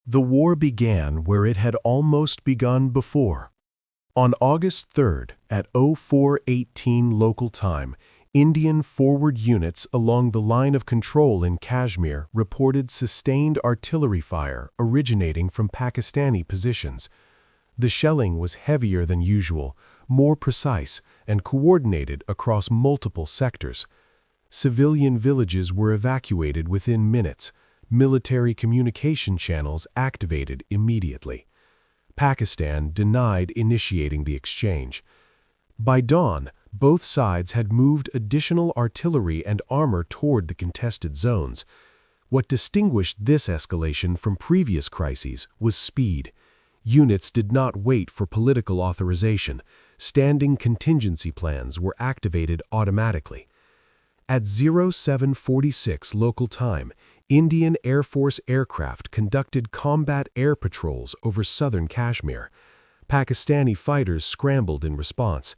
The war began where it had almost begun before. On August 3rd, at 04:18 local time, Indian forward units along the line of control in Kashmir reported sustained artillery fire originating from Pakistani positions. The shelling was heavier than usual, more precise, and coordinated across multiple sectors. Civilian villages were evacuated within minutes. Military communication channels activated immediately. Pakistan denied initiating the exchange. By dawn, both sides had moved additional artillery and armor toward the contested zones. What distinguished this escalation from previous crises was speed. Units did not wait for political authorization. Standing contingency plans were activated automatically. At 07:46 local time, Indian Air Force aircraft conducted combat air patrols over southern Kashmir. Pakistani fighters scrambled in response.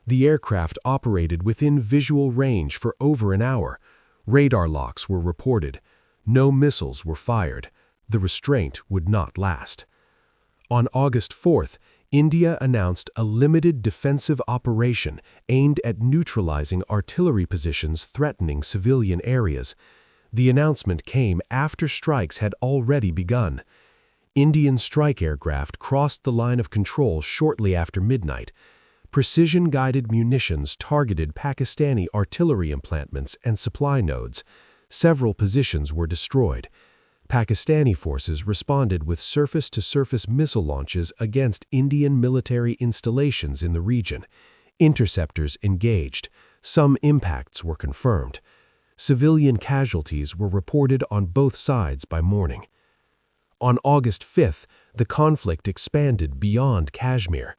The aircraft operated within visual range for over an hour. Radar locks were reported. No missiles were fired. The restraint would not last. On August 4th, India announced a limited defensive operation aimed at neutralizing artillery positions threatening civilian areas. The announcement came after strikes had already begun. Indian strike aircraft crossed the line of control shortly after midnight. Precision-guided munitions targeted Pakistani artillery emplantments and supply nodes. Several positions were destroyed. Pakistani forces responded with surface-to-surface missile launches against Indian military installations in the region. Interceptors engaged. Some impacts were confirmed. Civilian casualties were reported on both sides by morning. On August 5th, the conflict expanded beyond Kashmir.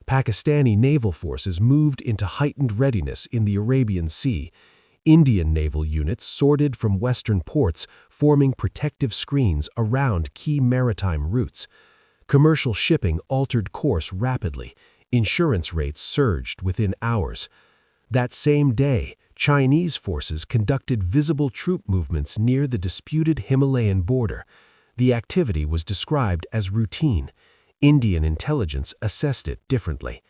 Pakistani naval forces moved into heightened readiness in the Arabian Sea. Indian naval units sorted from western ports, forming protective screens around key maritime routes. Commercial shipping altered course rapidly. Insurance rates surged within hours. That same day, Chinese forces conducted visible troop movements near the disputed Himalayan border. The activity was described as routine. Indian intelligence assessed it differently.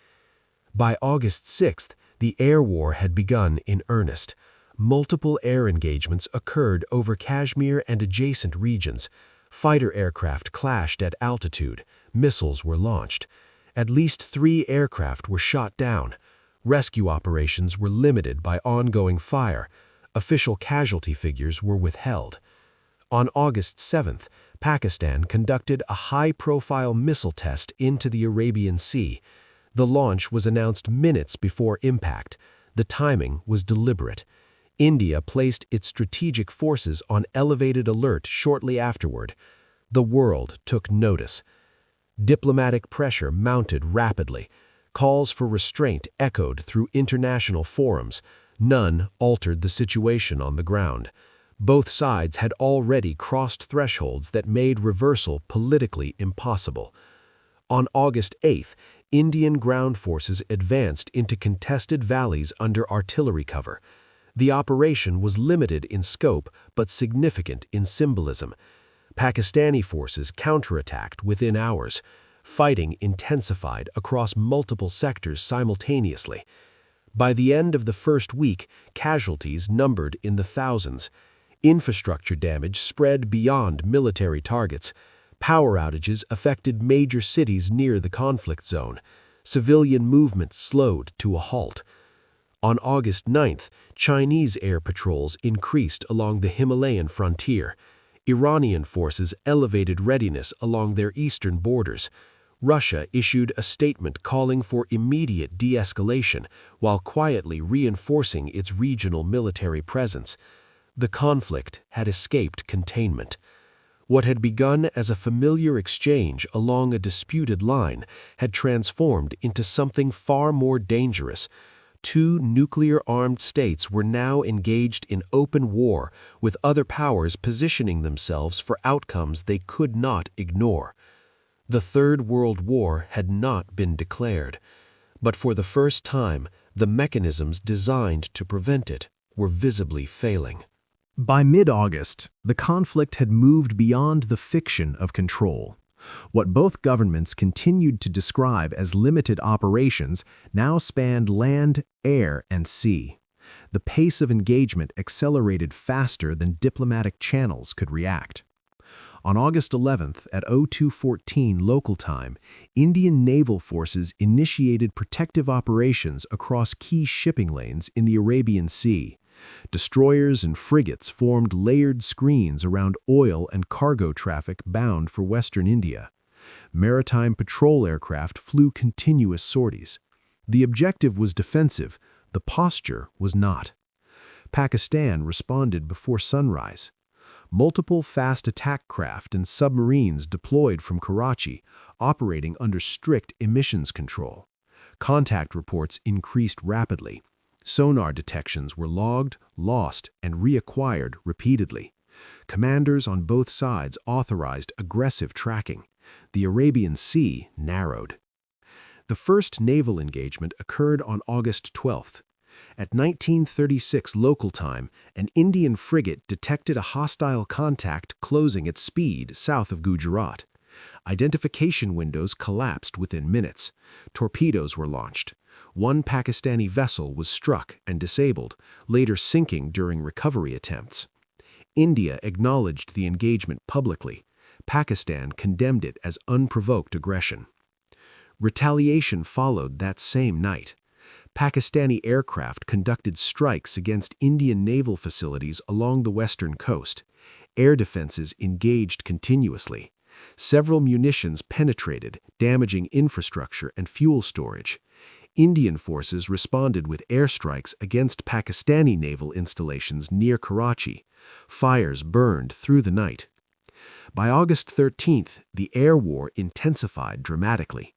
By August 6th, the air war had begun in earnest. Multiple air engagements occurred over Kashmir and adjacent regions. Fighter aircraft clashed at altitude. Missiles were launched. At least 3 aircraft were shot down. Rescue operations were limited by ongoing fire. Official casualty figures were withheld. On August 7th, Pakistan conducted a high-profile missile test into the Arabian Sea. The launch was announced minutes before impact. The timing was deliberate. India placed its strategic forces on elevated alert shortly afterward. The world took notice. Diplomatic pressure mounted rapidly. Calls for restraint echoed through international forums. None altered the situation on the ground. Both sides had already crossed thresholds that made reversal politically impossible. On August 8th, Indian ground forces advanced into contested valleys under artillery cover. The operation was limited in scope but significant in symbolism. Pakistani forces counterattacked within hours. Fighting intensified across multiple sectors simultaneously. By the end of the first week, casualties numbered in the thousands. Infrastructure damage spread beyond military targets. Power outages affected major cities near the conflict zone. Civilian movement slowed to a halt. On August 9th, Chinese air patrols increased along the Himalayan frontier. Iranian forces elevated readiness along their eastern borders. Russia issued a statement calling for immediate de-escalation while quietly reinforcing its regional military presence. The conflict had escaped containment. What had begun as a familiar exchange along a disputed line had transformed into something far more dangerous. 2 nuclear-armed states were now engaged in open war, with other powers positioning themselves for outcomes they could not ignore. The Third World War had not been declared, but for the first time, the mechanisms designed to prevent it were visibly failing. By mid-August, the conflict had moved beyond the fiction of control. What both governments continued to describe as limited operations now spanned land, air, and sea. The pace of engagement accelerated faster than diplomatic channels could react. On August 11th at 02:14 local time, Indian naval forces initiated protective operations across key shipping lanes in the Arabian Sea. Destroyers and frigates formed layered screens around oil and cargo traffic bound for western India. Maritime patrol aircraft flew continuous sorties. The objective was defensive, the posture was not. Pakistan responded before sunrise. Multiple fast attack craft and submarines deployed from Karachi, operating under strict emissions control. Contact reports increased rapidly. Sonar detections were logged, lost, and reacquired repeatedly. Commanders on both sides authorized aggressive tracking. The Arabian Sea narrowed. The first naval engagement occurred on August 12th. At 1936 local time, an Indian frigate detected a hostile contact closing at speed south of Gujarat. Identification windows collapsed within minutes. Torpedoes were launched. One Pakistani vessel was struck and disabled, later sinking during recovery attempts. India acknowledged the engagement publicly. Pakistan condemned it as unprovoked aggression. Retaliation followed that same night. Pakistani aircraft conducted strikes against Indian naval facilities along the western coast. Air defenses engaged continuously. Several munitions penetrated, damaging infrastructure and fuel storage. Indian forces responded with airstrikes against Pakistani naval installations near Karachi. Fires burned through the night. By August 13th, the air war intensified dramatically.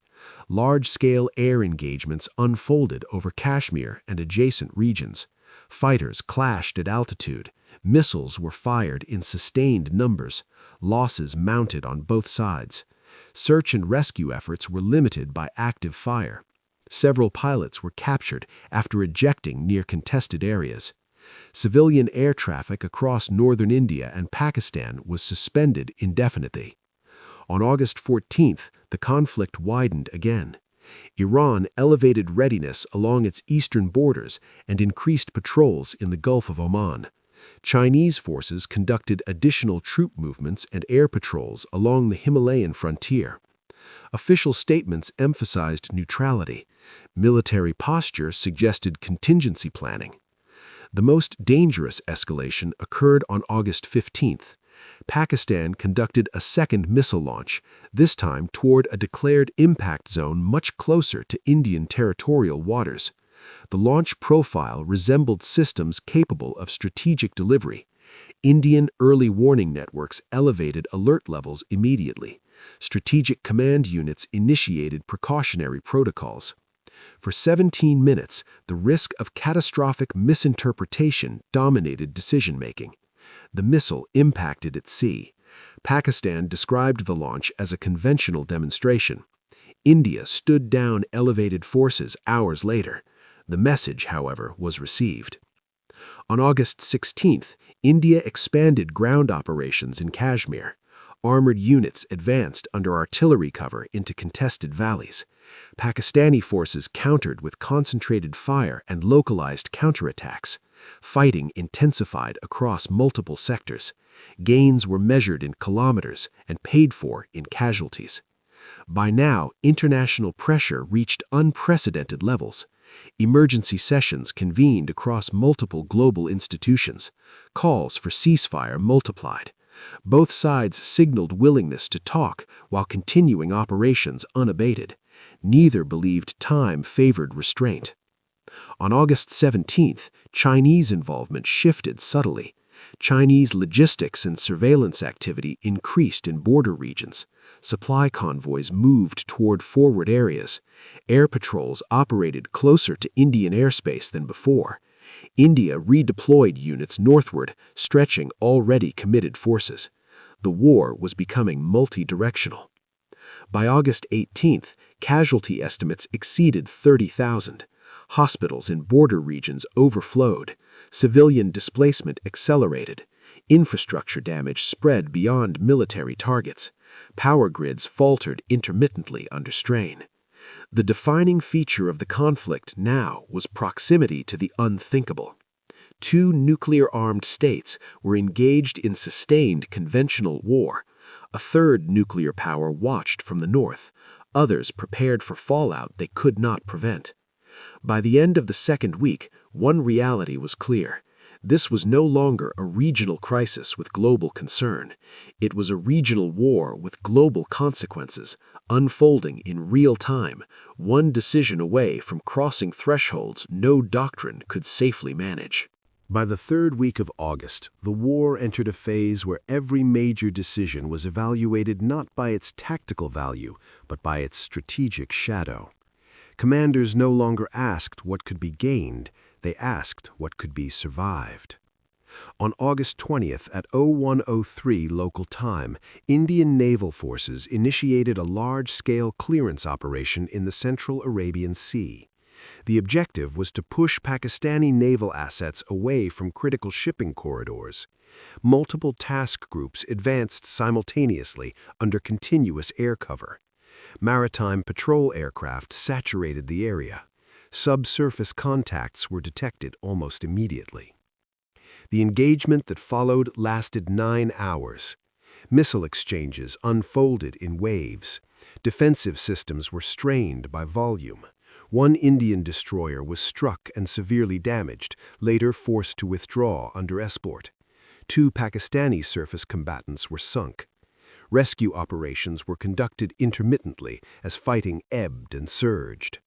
Large-scale air engagements unfolded over Kashmir and adjacent regions. Fighters clashed at altitude. Missiles were fired in sustained numbers. Losses mounted on both sides. Search and rescue efforts were limited by active fire. Several pilots were captured after ejecting near contested areas. Civilian air traffic across northern India and Pakistan was suspended indefinitely. On August 14th, the conflict widened again. Iran elevated readiness along its eastern borders and increased patrols in the Gulf of Oman. Chinese forces conducted additional troop movements and air patrols along the Himalayan frontier. Official statements emphasized neutrality. Military posture suggested contingency planning. The most dangerous escalation occurred on August 15th. Pakistan conducted a second missile launch, this time toward a declared impact zone much closer to Indian territorial waters. The launch profile resembled systems capable of strategic delivery. Indian early warning networks elevated alert levels immediately. Strategic command units initiated precautionary protocols. For 17 minutes, the risk of catastrophic misinterpretation dominated decision-making. The missile impacted at sea. Pakistan described the launch as a conventional demonstration. India stood down elevated forces hours later. The message, however, was received. On August 16th, India expanded ground operations in Kashmir. Armored units advanced under artillery cover into contested valleys. Pakistani forces countered with concentrated fire and localized counterattacks. Fighting intensified across multiple sectors. Gains were measured in kilometers and paid for in casualties. By now, international pressure reached unprecedented levels. Emergency sessions convened across multiple global institutions. Calls for ceasefire multiplied. Both sides signaled willingness to talk while continuing operations unabated. Neither believed time favored restraint. On August 17th, Chinese involvement shifted subtly. Chinese logistics and surveillance activity increased in border regions. Supply convoys moved toward forward areas. Air patrols operated closer to Indian airspace than before. India redeployed units northward, stretching already committed forces. The war was becoming multi-directional. By August 18th, casualty estimates exceeded 30,000. Hospitals in border regions overflowed. Civilian displacement accelerated. Infrastructure damage spread beyond military targets. Power grids faltered intermittently under strain. The defining feature of the conflict now was proximity to the unthinkable. Two nuclear-armed states were engaged in sustained conventional war. A third nuclear power watched from the north. Others prepared for fallout they could not prevent. By the end of the second week, one reality was clear. This was no longer a regional crisis with global concern. It was a regional war with global consequences, unfolding in real time, one decision away from crossing thresholds no doctrine could safely manage. By the third week of August, the war entered a phase where every major decision was evaluated not by its tactical value, but by its strategic shadow. Commanders no longer asked what could be gained, they asked what could be survived. On August 20th at 01:03 local time, Indian naval forces initiated a large-scale clearance operation in the Central Arabian Sea. The objective was to push Pakistani naval assets away from critical shipping corridors. Multiple task groups advanced simultaneously under continuous air cover. Maritime patrol aircraft saturated the area. Subsurface contacts were detected almost immediately. The engagement that followed lasted 9 hours. Missile exchanges unfolded in waves. Defensive systems were strained by volume. One Indian destroyer was struck and severely damaged, later forced to withdraw under escort. 2 Pakistani surface combatants were sunk. Rescue operations were conducted intermittently as fighting ebbed and surged.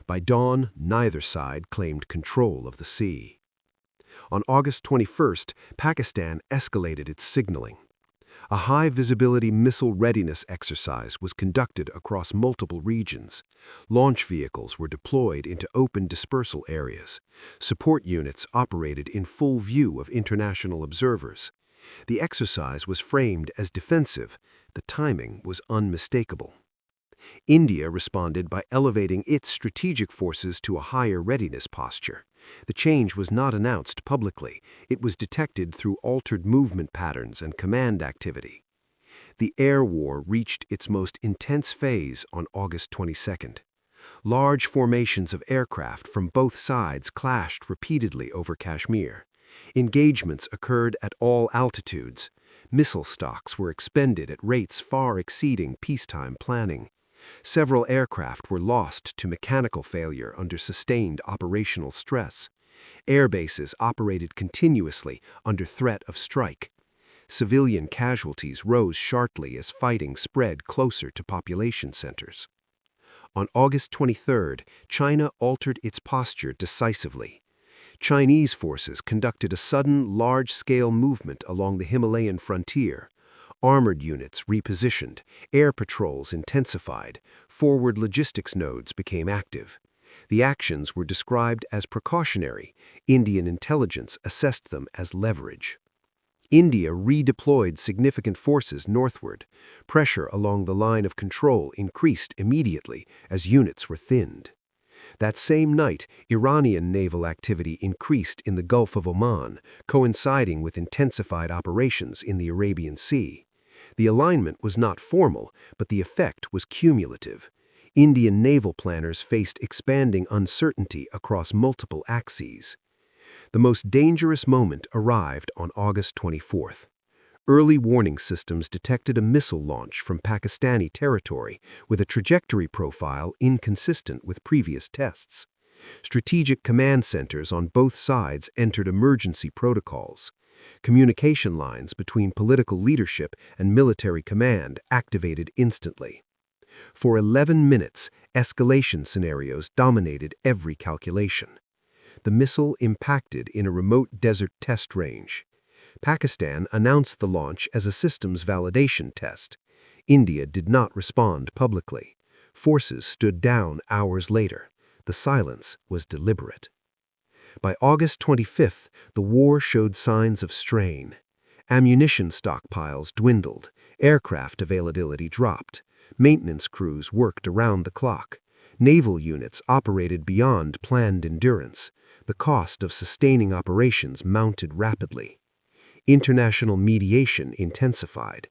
By dawn, neither side claimed control of the sea. On August 21st, Pakistan escalated its signaling. A high-visibility missile readiness exercise was conducted across multiple regions. Launch vehicles were deployed into open dispersal areas. Support units operated in full view of international observers. The exercise was framed as defensive. The timing was unmistakable. India responded by elevating its strategic forces to a higher readiness posture. The change was not announced publicly. It was detected through altered movement patterns and command activity. The air war reached its most intense phase on August 22nd. Large formations of aircraft from both sides clashed repeatedly over Kashmir. Engagements occurred at all altitudes. Missile stocks were expended at rates far exceeding peacetime planning. Several aircraft were lost to mechanical failure under sustained operational stress. Air bases operated continuously under threat of strike. Civilian casualties rose sharply as fighting spread closer to population centers. On August 23rd, China altered its posture decisively. Chinese forces conducted a sudden, large-scale movement along the Himalayan frontier. Armored units repositioned, air patrols intensified, forward logistics nodes became active. The actions were described as precautionary. Indian intelligence assessed them as leverage. India redeployed significant forces northward. Pressure along the line of control increased immediately as units were thinned. That same night, Iranian naval activity increased in the Gulf of Oman, coinciding with intensified operations in the Arabian Sea. The alignment was not formal, but the effect was cumulative. Indian naval planners faced expanding uncertainty across multiple axes. The most dangerous moment arrived on August 24th. Early warning systems detected a missile launch from Pakistani territory with a trajectory profile inconsistent with previous tests. Strategic command centers on both sides entered emergency protocols. Communication lines between political leadership and military command activated instantly. For 11 minutes, escalation scenarios dominated every calculation. The missile impacted in a remote desert test range. Pakistan announced the launch as a systems validation test. India did not respond publicly. Forces stood down hours later. The silence was deliberate. By August 25th, the war showed signs of strain. Ammunition stockpiles dwindled. Aircraft availability dropped. Maintenance crews worked around the clock. Naval units operated beyond planned endurance. The cost of sustaining operations mounted rapidly. International mediation intensified.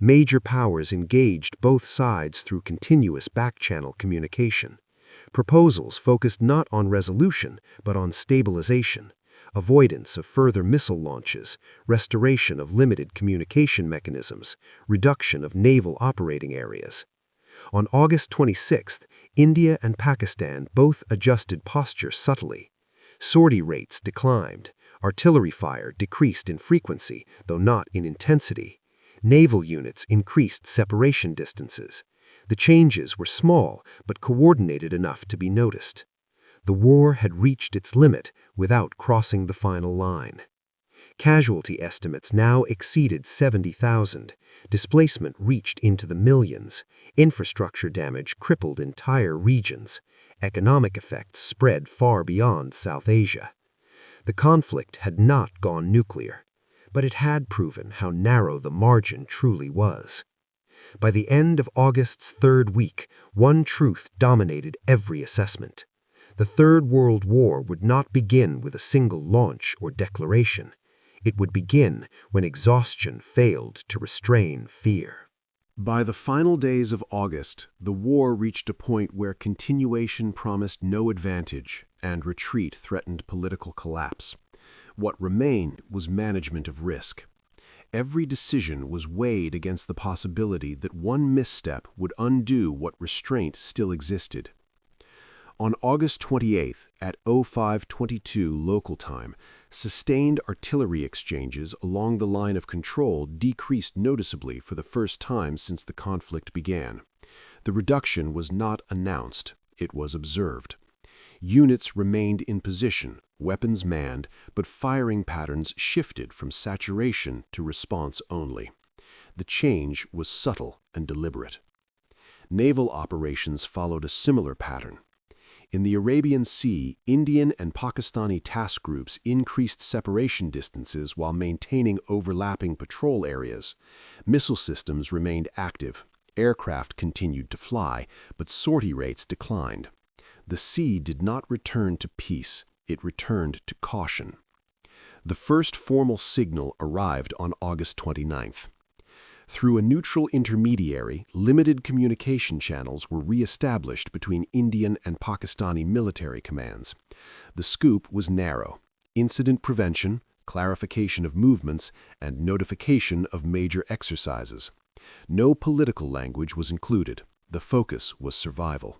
Major powers engaged both sides through continuous back-channel communication. Proposals focused not on resolution, but on stabilization, avoidance of further missile launches, restoration of limited communication mechanisms, reduction of naval operating areas. On August 26th, India and Pakistan both adjusted posture subtly. Sortie rates declined. Artillery fire decreased in frequency, though not in intensity. Naval units increased separation distances. The changes were small, but coordinated enough to be noticed. The war had reached its limit without crossing the final line. Casualty estimates now exceeded 70,000. Displacement reached into the millions. Infrastructure damage crippled entire regions. Economic effects spread far beyond South Asia. The conflict had not gone nuclear, but it had proven how narrow the margin truly was. By the end of August's third week, one truth dominated every assessment. The Third World War would not begin with a single launch or declaration. It would begin when exhaustion failed to restrain fear. By the final days of August, the war reached a point where continuation promised no advantage and retreat threatened political collapse. What remained was management of risk. Every decision was weighed against the possibility that one misstep would undo what restraint still existed. On August 28th, at 05:22 local time, sustained artillery exchanges along the line of control decreased noticeably for the first time since the conflict began. The reduction was not announced, it was observed. Units remained in position, weapons manned, but firing patterns shifted from saturation to response only. The change was subtle and deliberate. Naval operations followed a similar pattern. In the Arabian Sea, Indian and Pakistani task groups increased separation distances while maintaining overlapping patrol areas. Missile systems remained active. Aircraft continued to fly, but sortie rates declined. The sea did not return to peace, it returned to caution. The first formal signal arrived on August 29th. Through a neutral intermediary, limited communication channels were re-established between Indian and Pakistani military commands. The scope was narrow: incident prevention, clarification of movements, and notification of major exercises. No political language was included. The focus was survival.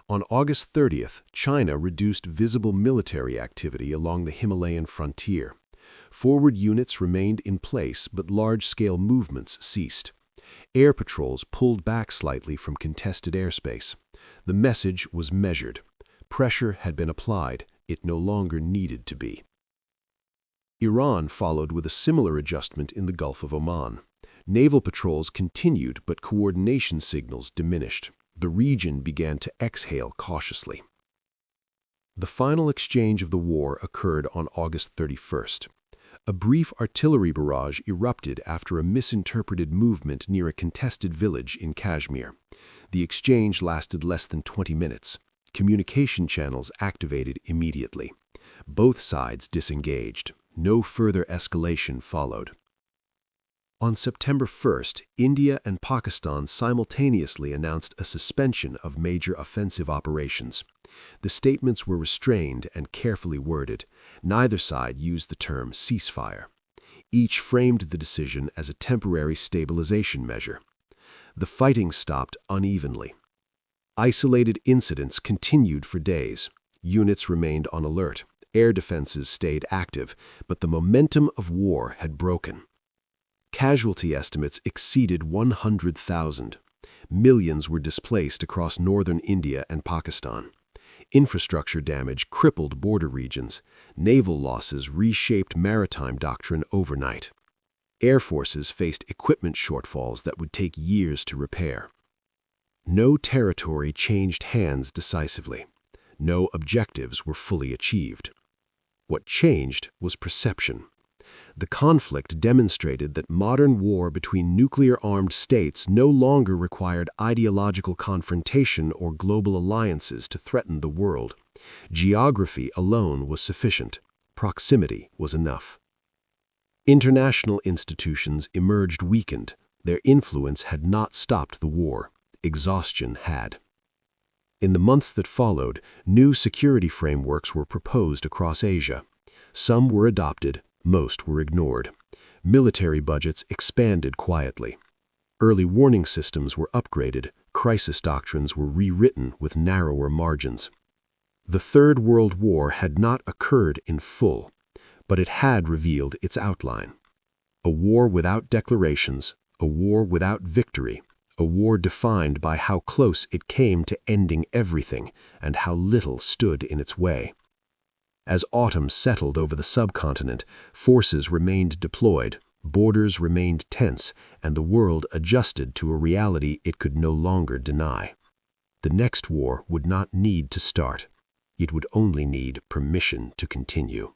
On August 30th, China reduced visible military activity along the Himalayan frontier. Forward units remained in place, but large-scale movements ceased. Air patrols pulled back slightly from contested airspace. The message was measured. Pressure had been applied. It no longer needed to be. Iran followed with a similar adjustment in the Gulf of Oman. Naval patrols continued, but coordination signals diminished. The region began to exhale cautiously. The final exchange of the war occurred on August 31st. A brief artillery barrage erupted after a misinterpreted movement near a contested village in Kashmir. The exchange lasted less than 20 minutes. Communication channels activated immediately. Both sides disengaged. No further escalation followed. On September 1st, India and Pakistan simultaneously announced a suspension of major offensive operations. The statements were restrained and carefully worded. Neither side used the term ceasefire. Each framed the decision as a temporary stabilization measure. The fighting stopped unevenly. Isolated incidents continued for days. Units remained on alert. Air defenses stayed active, but the momentum of war had broken. Casualty estimates exceeded 100,000. Millions were displaced across northern India and Pakistan. Infrastructure damage crippled border regions. Naval losses reshaped maritime doctrine overnight. Air forces faced equipment shortfalls that would take years to repair. No territory changed hands decisively. No objectives were fully achieved. What changed was perception. the conflict demonstrated that modern war between nuclear-armed states no longer required ideological confrontation or global alliances to threaten the world. Geography alone was sufficient. Proximity was enough. International institutions emerged weakened. Their influence had not stopped the war. Exhaustion had. In the months that followed, new security frameworks were proposed across Asia. Some were adopted, most were ignored. Military budgets expanded quietly. Early warning systems were upgraded, crisis doctrines were rewritten with narrower margins. The Third World War had not occurred in full, but it had revealed its outline. A war without declarations, a war without victory, a war defined by how close it came to ending everything and how little stood in its way. As autumn settled over the subcontinent, forces remained deployed, borders remained tense, and the world adjusted to a reality it could no longer deny. The next war would not need to start. It would only need permission to continue.